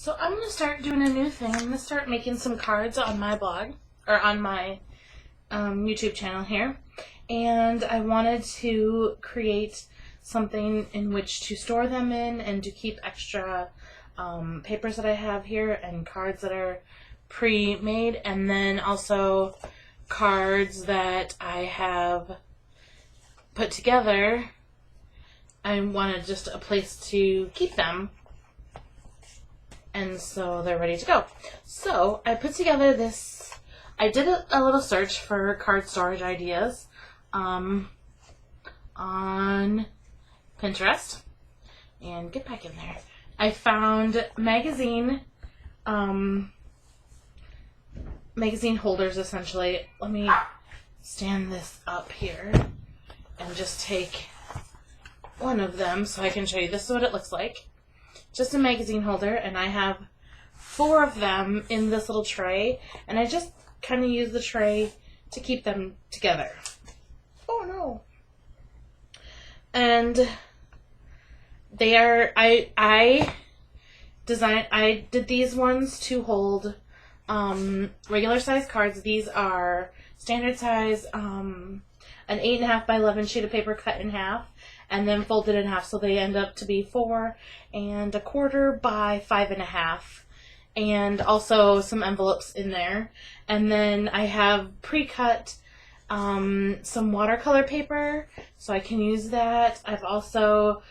So I'm going to start doing a new thing. I'm going to start making some cards on my blog, or on my YouTube channel here. And I wanted to create something in which to store them in and to keep extra papers that I have here and cards that are pre-made, and then also cards that I have put together. I wanted just a place to keep them, and so they're ready to go. So I put together this, I did a little search for card storage ideas on Pinterest, and get back in there. I found magazine holders, essentially. Let me stand this up here and just take one of them so I can show you. This is what it looks like. Just a magazine holder, and I have 4 of them in this little tray, and I just kind of use the tray to keep them together. Oh no. And they are, I did these ones to hold regular size cards. These are standard size, an 8.5 by 11 sheet of paper cut in half and then folded in half, so they end up to be 4 1/4 by 5.5, and also some envelopes in there. And then I have pre-cut some watercolor paper, so I can use that. I've also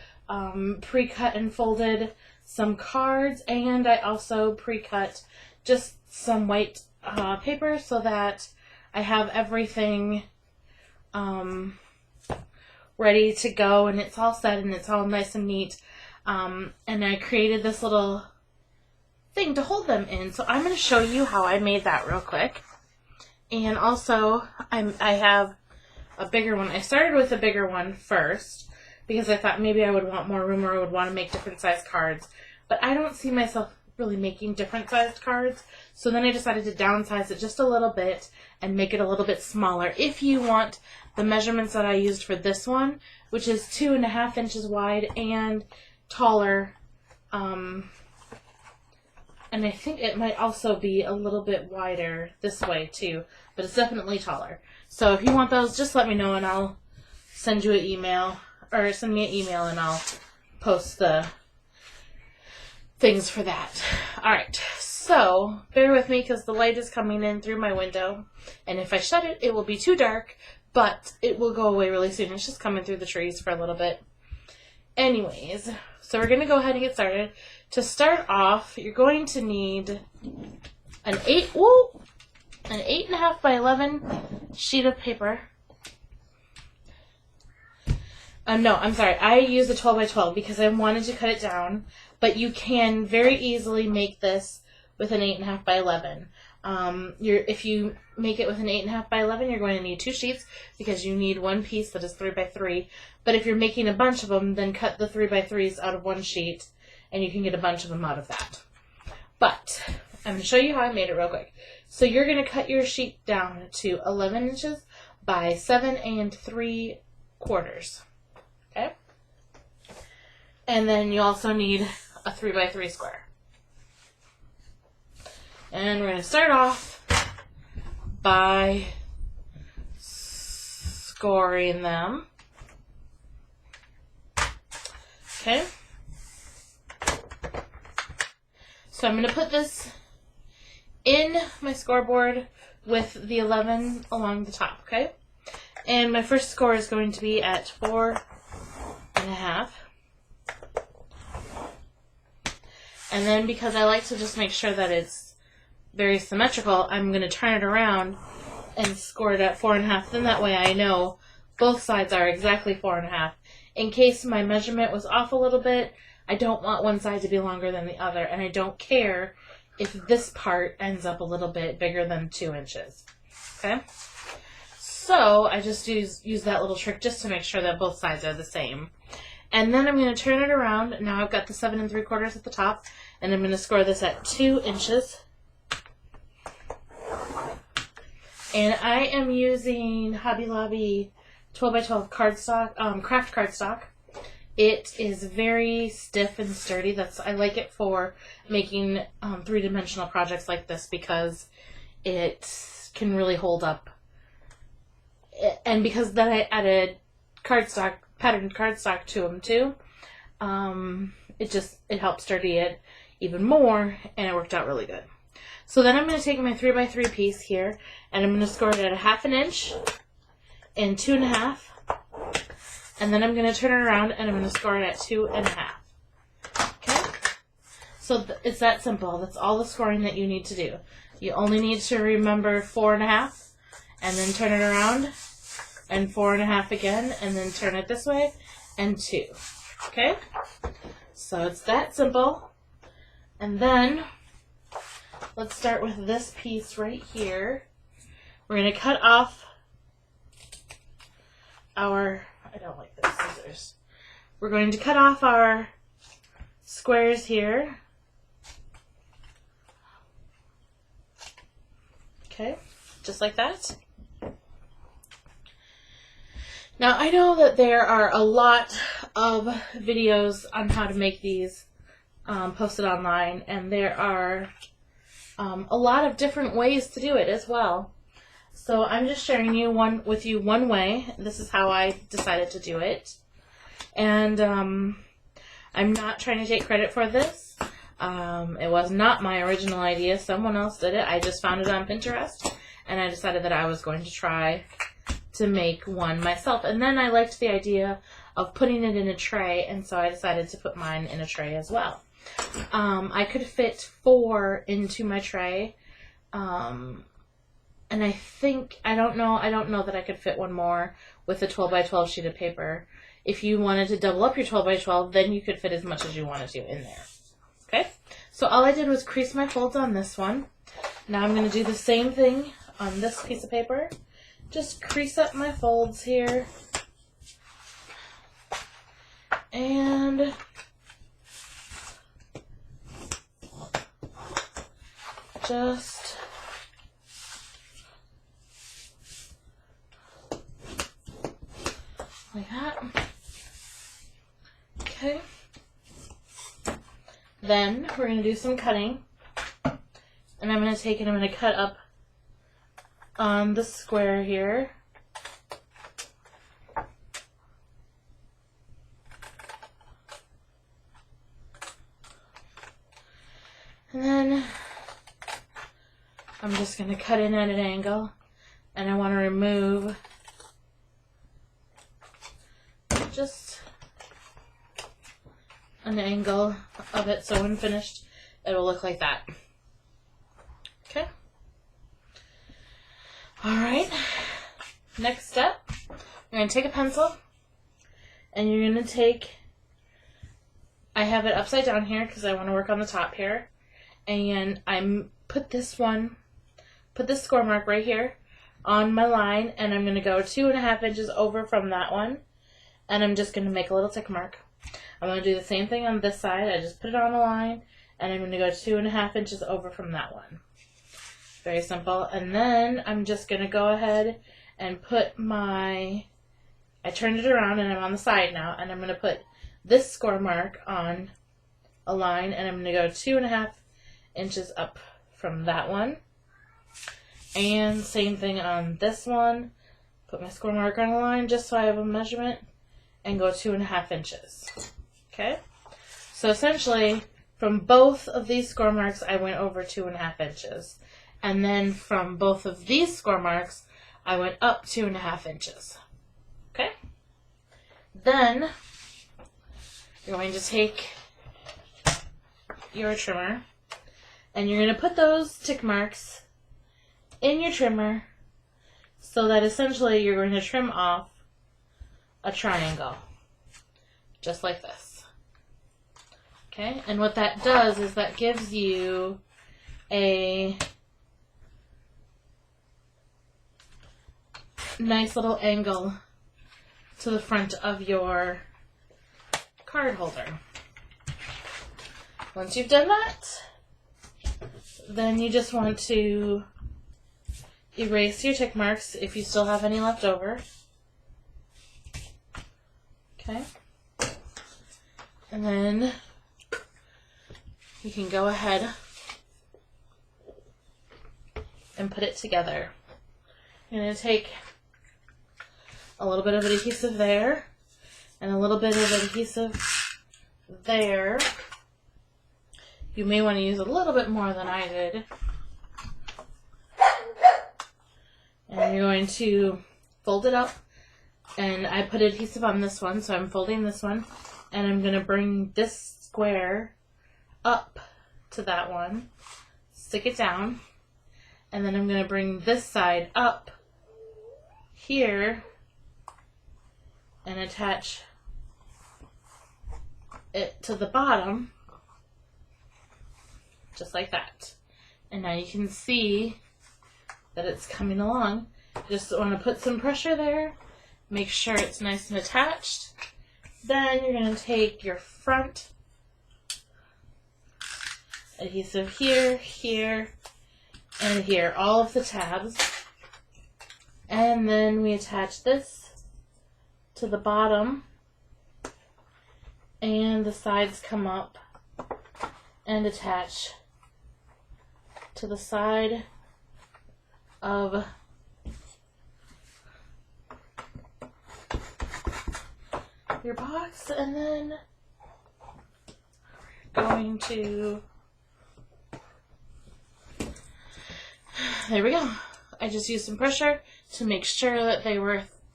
pre-cut and folded some cards, and I also pre-cut just some white paper so that I have everything ready to go, and it's all set and it's all nice and neat. And I created this little thing to hold them in, so I'm going to show you how I made that real quick. And also I have a bigger one. I started with a bigger one first because I thought maybe I would want more room, or I would want to make different sized cards, but I don't see myself really making different sized cards, so then I decided to downsize it just a little bit and make it a little bit smaller. If you want the measurements that I used for this one, which is 2.5 inches wide and taller, and I think it might also be a little bit wider this way too, but it's definitely taller. So if you want those, just let me know and I'll send you an email, or send me an email and I'll post the things for that. Alright, so bear with me because the light is coming in through my window, and if I shut it, it will be too dark, but it will go away really soon. It's just coming through the trees for a little bit. Anyways, so we're going to go ahead and get started. To start off, you're going to need an 8.5 by 11 sheet of paper. No, I'm sorry. I used a 12 by 12 because I wanted to cut it down, but you can very easily make this with an 8.5 by 11. If you make it with an 8.5 by 11, you're going to need 2 sheets because you need one piece that is 3 by 3. But if you're making a bunch of them, then cut the 3 by 3s out of one sheet, and you can get a bunch of them out of that. But I'm going to show you how I made it real quick. So you're going to cut your sheet down to 11 inches by 7 3/4. Okay? And then you also need a 3 by 3 square. And we're going to start off by scoring them. Okay? So I'm going to put this in my scoreboard with the 11 along the top, okay? And my first score is going to be at 4.5. And then because I like to just make sure that it's very symmetrical, I'm going to turn it around and score it at 4.5. Then that way I know both sides are exactly 4.5. In case my measurement was off a little bit, I don't want one side to be longer than the other, and I don't care if this part ends up a little bit bigger than 2 inches. Okay? So I just use that little trick just to make sure that both sides are the same. And then I'm going to turn it around. Now I've got the 7 3/4 at the top, and I'm going to score this at 2 inches. And I am using Hobby Lobby 12 by 12 cardstock, craft cardstock. It is very stiff and sturdy. I like it for making three-dimensional projects like this because it can really hold up. And because then I added cardstock, patterned cardstock to them too, it helped sturdy it even more, and it worked out really good. So then I'm going to take my 3x3 piece here, and I'm going to score it at 1/2 inch and 2.5, and then I'm going to turn it around and I'm going to score it at 2.5. Okay? So it's that simple. That's all the scoring that you need to do. You only need to remember 4.5, and then turn it around, and 4.5 again, and then turn it this way, and 2. Okay? So it's that simple. And then let's start with this piece right here. We're going to cut off our, I don't like those scissors. We're going to cut off our squares here. Okay, just like that. Now I know that there are a lot of videos on how to make these posted online, and there are a lot of different ways to do it as well. So I'm just sharing with you one way. This is how I decided to do it. And I'm not trying to take credit for this. It was not my original idea. Someone else did it. I just found it on Pinterest, and I decided that I was going to try to make one myself. And then I liked the idea of putting it in a tray, and so I decided to put mine in a tray as well. I could fit 4 into my tray, and I don't know that I could fit one more with a 12x12 sheet of paper. If you wanted to double up your 12x12, then you could fit as much as you wanted to in there. Okay, so all I did was crease my folds on this one. Now I'm going to do the same thing on this piece of paper. Just crease up my folds here. And just like that. Okay. Then we're going to do some cutting. And I'm going to take it, I'm going to cut up on the square here. And then I'm just going to cut in at an angle, and I want to remove just an angle of it, so when finished it will look like that. Okay. Alright, next step, you're going to take a pencil, and you're going to take, I have it upside down here because I want to work on the top here, and I put this score mark right here on my line, and I'm going to go 2.5 inches over from that one, and I'm just going to make a little tick mark. I'm going to do the same thing on this side. I just put it on the line, and I'm going to go 2.5 inches over from that one. Very simple. And then I'm just going to go ahead and put I turned it around, and I'm on the side now, and I'm going to put this score mark on a line, and I'm going to go 2.5 inches up from that one. And same thing on this one. Put my score mark on a line just so I have a measurement, and go 2.5 inches. Okay? So essentially, from both of these score marks, I went over 2.5 inches. And then from both of these score marks, I went up 2.5 inches. Okay? Then, you're going to take your trimmer, and you're going to put those tick marks in your trimmer so that essentially you're going to trim off a triangle. Just like this. Okay? And what that does is that gives you a nice little angle to the front of your card holder. Once you've done that, then you just want to erase your tick marks if you still have any left over. Okay. And then you can go ahead and put it together. I'm going to take a little bit of adhesive there and a little bit of adhesive there. You may want to use a little bit more than I did. And you're going to fold it up. And I put adhesive on this one, so I'm folding this one. And I'm going to bring this square up to that one, stick it down, and then I'm going to bring this side up here and attach it to the bottom, just like that. And now you can see that it's coming along. Just want to put some pressure there, make sure it's nice and attached. Then you're going to take your front adhesive here, here, and here, all of the tabs. And then we attach this to the bottom, and the sides come up and attach to the side of your box. And then we're going to, there we go. I just used some pressure to make sure that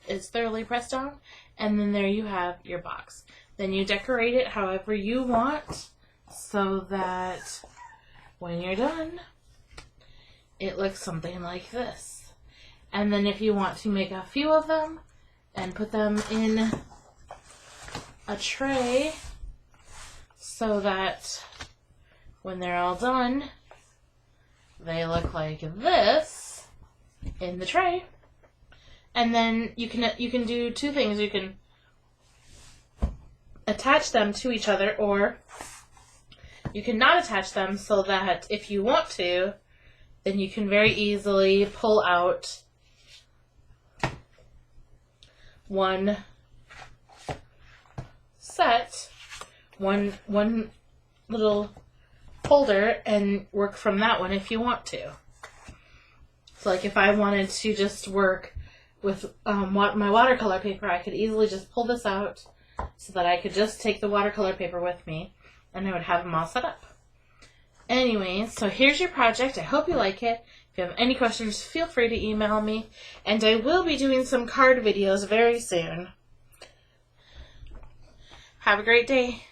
it's thoroughly pressed down, and then there you have your box. Then you decorate it however you want so that when you're done, it looks something like this. And then if you want to make a few of them and put them in a tray so that when they're all done, they look like this in the tray. And then you can do two things. You can attach them to each other, or you can not attach them, so that if you want to, then you can very easily pull out one set, one little holder, and work from that one if you want to. So like if I wanted to just work with my watercolor paper, I could easily just pull this out so that I could just take the watercolor paper with me and I would have them all set up. Anyway, so here's your project. I hope you like it. If you have any questions, feel free to email me, and I will be doing some card videos very soon. Have a great day.